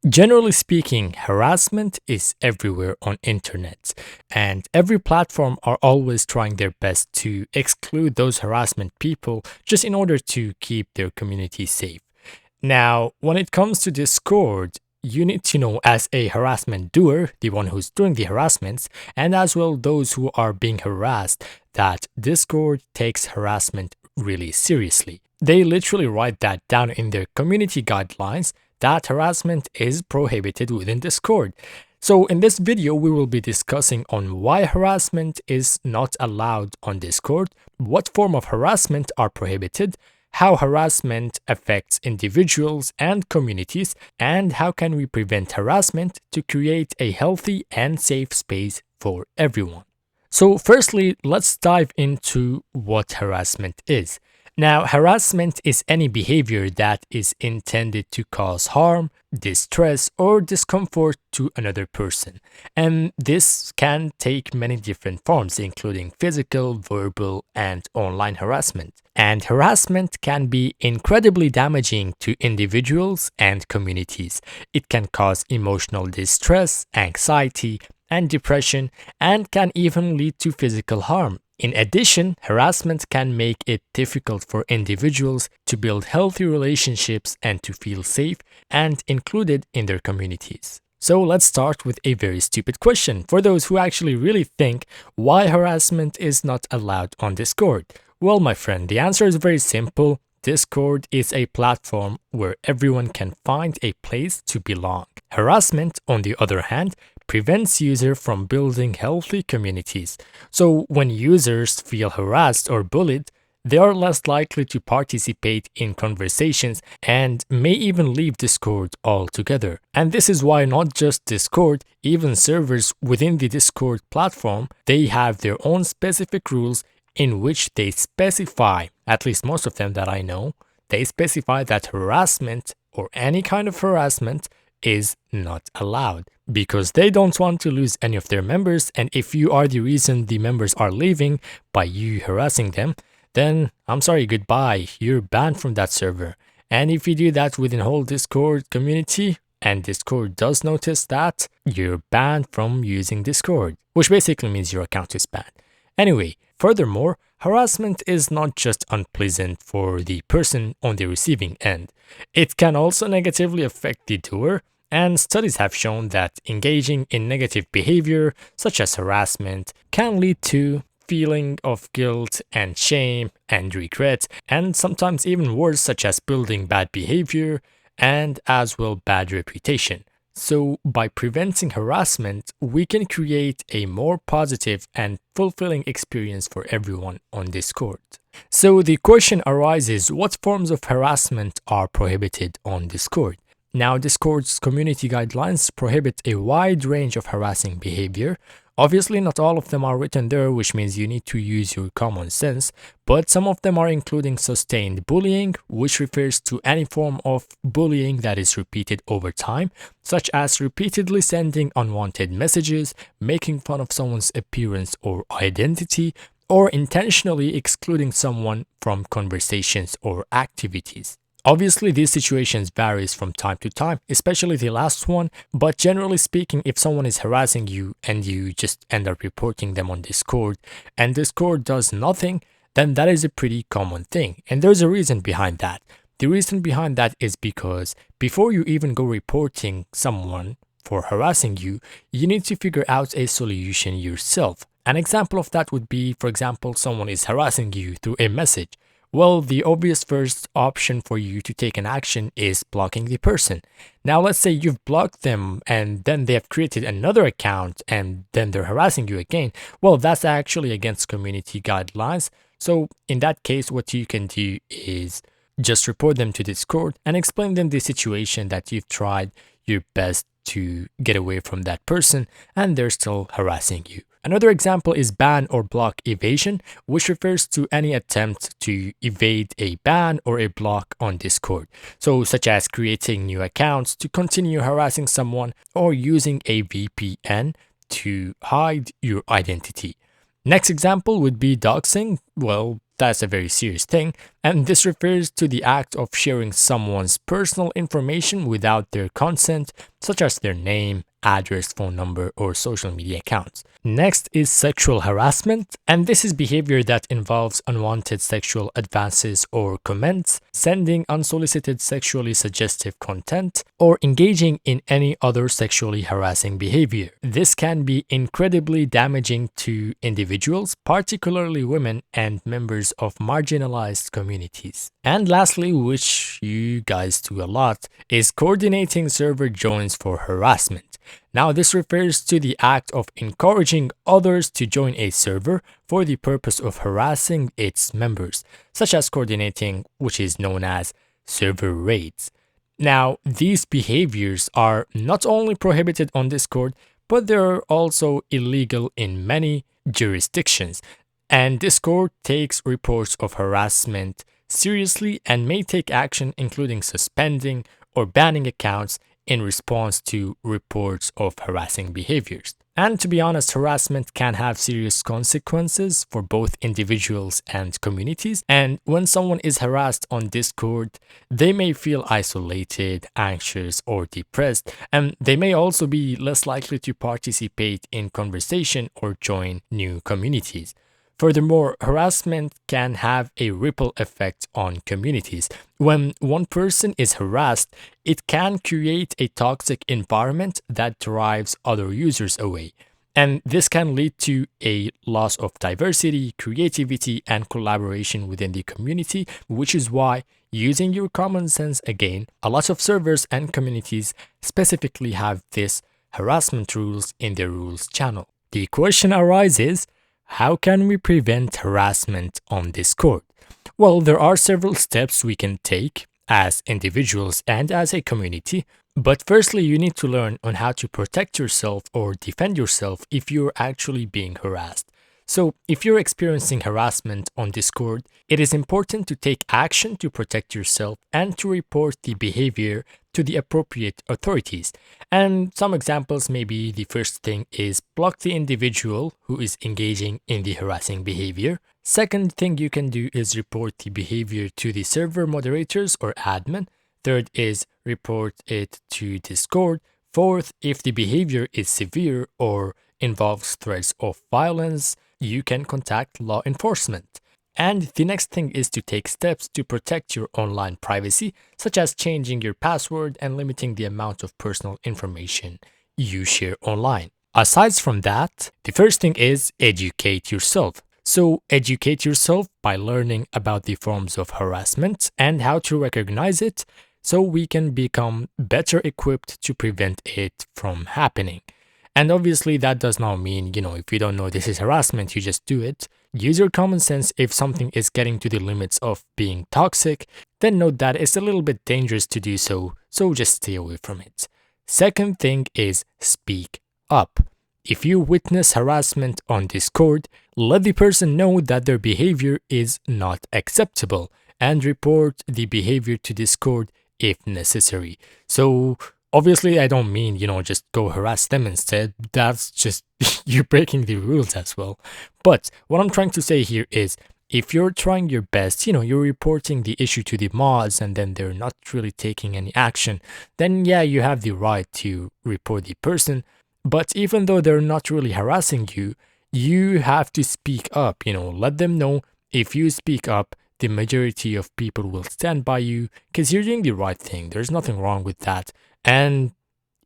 Generally speaking, harassment is everywhere on internet, and every platform are always trying their best to exclude those harassment people just in order to keep their community safe. Now, when it comes to Discord, you need to know as a harassment doer, the one who's doing the harassments, and as well those who are being harassed, that Discord takes harassment really seriously. They literally write that down in their community guidelines that harassment is prohibited within Discord. So in this video, we will be discussing on why harassment is not allowed on Discord, what form of harassment are prohibited, how harassment affects individuals and communities, and how can we prevent harassment to create a healthy and safe space for everyone. So firstly, let's dive into what harassment is. Now, harassment is any behavior that is intended to cause harm, distress, or discomfort to another person. And this can take many different forms, including physical, verbal, and online harassment. And harassment can be incredibly damaging to individuals and communities. It can cause emotional distress, anxiety, and depression, and can even lead to physical harm. In addition, harassment can make it difficult for individuals to build healthy relationships and to feel safe and included in their communities. So let's start with a very stupid question for those who actually really think why harassment is not allowed on Discord. Well, my friend, the answer is very simple. Discord is a platform where everyone can find a place to belong. Harassment, on the other hand, prevents users from building healthy communities. So when users feel harassed or bullied, they are less likely to participate in conversations and may even leave Discord altogether. And this is why not just Discord, even servers within the Discord platform, they have their own specific rules in which they specify, at least most of them that I know, they specify that harassment or any kind of harassment is not allowed because they don't want to lose any of their members. And if you are the reason the members are leaving by you harassing them, then I'm sorry, goodbye, you're banned from that server. And if you do that within whole Discord community and Discord does notice that, you're banned from using Discord, which basically means your account is banned. Anyway, furthermore, harassment is not just unpleasant for the person on the receiving end. It can also negatively affect the doer, and studies have shown that engaging in negative behavior, such as harassment, can lead to feeling of guilt and shame and regret, and sometimes even worse, such as building bad behavior and as well bad reputation. So by preventing harassment, we can create a more positive and fulfilling experience for everyone on Discord. So the question arises, what forms of harassment are prohibited on Discord? Now, Discord's community guidelines prohibit a wide range of harassing behavior. Obviously, not all of them are written there, which means you need to use your common sense, but some of them are including sustained bullying, which refers to any form of bullying that is repeated over time, such as repeatedly sending unwanted messages, making fun of someone's appearance or identity, or intentionally excluding someone from conversations or activities. Obviously, these situations varies from time to time, especially the last one, but generally speaking, if someone is harassing you and you just end up reporting them on Discord and Discord does nothing, then that is a pretty common thing. And there's a reason behind that. The reason behind that is because before you even go reporting someone for harassing you, you need to figure out a solution yourself. An example of that would be, for example, someone is harassing you through a message. Well, the obvious first option for you to take an action is blocking the person. Now, let's say you've blocked them and then they have created another account and then they're harassing you again. Well, that's actually against community guidelines. So in that case, what you can do is just report them to Discord and explain them the situation that you've tried your best to get away from that person and they're still harassing you. Another example is ban or block evasion, which refers to any attempt to evade a ban or a block on Discord. So such as creating new accounts to continue harassing someone or using a VPN to hide your identity. Next example would be doxing. Well, that's a very serious thing, and this refers to the act of sharing someone's personal information without their consent, such as their name, address, phone number, or social media accounts. Next is sexual harassment, and this is behavior that involves unwanted sexual advances or comments, sending unsolicited sexually suggestive content, or engaging in any other sexually harassing behavior. This can be incredibly damaging to individuals, particularly women and members of marginalized communities. And lastly, which you guys do a lot, is coordinating server joins for harassment. Now, this refers to the act of encouraging others to join a server for the purpose of harassing its members, such as coordinating, which is known as server raids. Now, these behaviors are not only prohibited on Discord, but they're also illegal in many jurisdictions. And Discord takes reports of harassment seriously and may take action, including suspending or banning accounts in response to reports of harassing behaviors. And to be honest, harassment can have serious consequences for both individuals and communities. And when someone is harassed on Discord, they may feel isolated, anxious, or depressed, and they may also be less likely to participate in conversation or join new communities. Furthermore, harassment can have a ripple effect on communities. When one person is harassed, it can create a toxic environment that drives other users away. And this can lead to a loss of diversity, creativity, and collaboration within the community, which is why, using your common sense again, a lot of servers and communities specifically have this harassment rules in their rules channel. The question arises, how can we prevent harassment on Discord? Well, there are several steps we can take as individuals and as a community, but firstly, you need to learn on how to protect yourself or defend yourself if you're actually being harassed. So, if you're experiencing harassment on Discord, it is important to take action to protect yourself and to report the behavior to the appropriate authorities. And some examples maybe the first thing is block the individual who is engaging in the harassing behavior. Second thing you can do is report the behavior to the server moderators or admin. Third is report it to Discord. Fourth, if the behavior is severe or involves threats of violence, you can contact law enforcement. And the next thing is to take steps to protect your online privacy, such as changing your password and limiting the amount of personal information you share online. Aside from that, the first thing is educate yourself. So educate yourself by learning about the forms of harassment and how to recognize it so we can become better equipped to prevent it from happening. And obviously that does not mean, if you don't know this is harassment, you just do it. Use your common sense. If something is getting to the limits of being toxic, then note that it's a little bit dangerous to do so just stay away from it. Second thing is speak up. If you witness harassment on Discord, let the person know that their behavior is not acceptable and report the behavior to Discord if necessary. So obviously, I don't mean, just go harass them instead. That's just you breaking the rules as well. But what I'm trying to say here is, if you're trying your best, you're reporting the issue to the mods and then they're not really taking any action, then yeah, you have the right to report the person. But even though they're not really harassing you, you have to speak up, let them know if you speak up, the majority of people will stand by you because you're doing the right thing. There's nothing wrong with that. And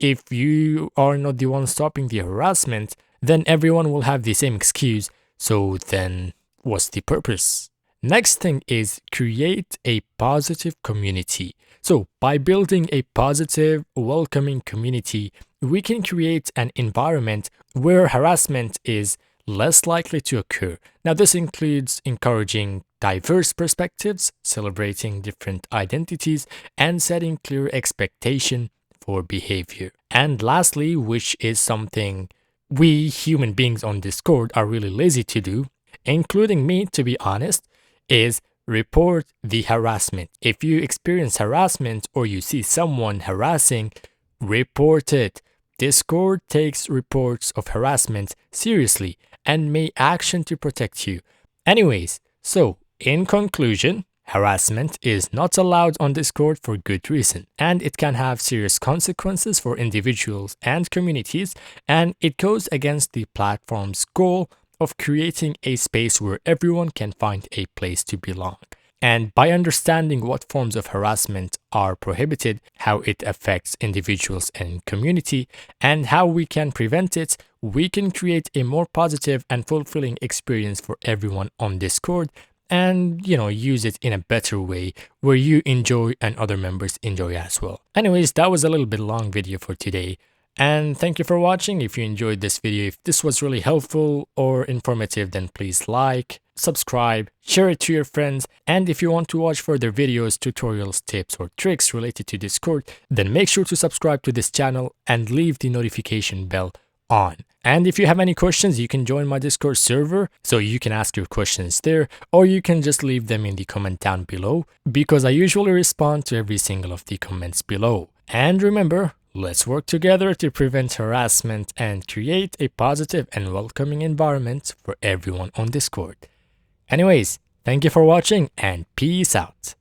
if you are not the one stopping the harassment, then everyone will have the same excuse. So then what's the purpose? Next thing is create a positive community. So by building a positive, welcoming community, we can create an environment where harassment is less likely to occur. Now, this includes encouraging diverse perspectives, celebrating different identities, and setting clear expectation for behavior. And lastly, which is something we human beings on Discord are really lazy to do, including me, to be honest, is report the harassment. If you experience harassment or you see someone harassing, report it. Discord takes reports of harassment seriously and may action to protect you. Anyways, so In conclusion, harassment is not allowed on Discord for good reason, and it can have serious consequences for individuals and communities, and it goes against the platform's goal of creating a space where everyone can find a place to belong. And by understanding what forms of harassment are prohibited, how it affects individuals and community, and how we can prevent it, we can create a more positive and fulfilling experience for everyone on Discord and, use it in a better way where you enjoy and other members enjoy as well. Anyways, that was a little bit long video for today. And thank you for watching. If you enjoyed this video, if this was really helpful or informative, then please like, subscribe, share it to your friends. And if you want to watch further videos, tutorials, tips, or tricks related to Discord, then make sure to subscribe to this channel and leave the notification bell on. And if you have any questions, you can join my Discord server so you can ask your questions there, or you can just leave them in the comment down below because I usually respond to every single of the comments below. And remember, let's work together to prevent harassment and create a positive and welcoming environment for everyone on Discord. Anyways, thank you for watching and peace out.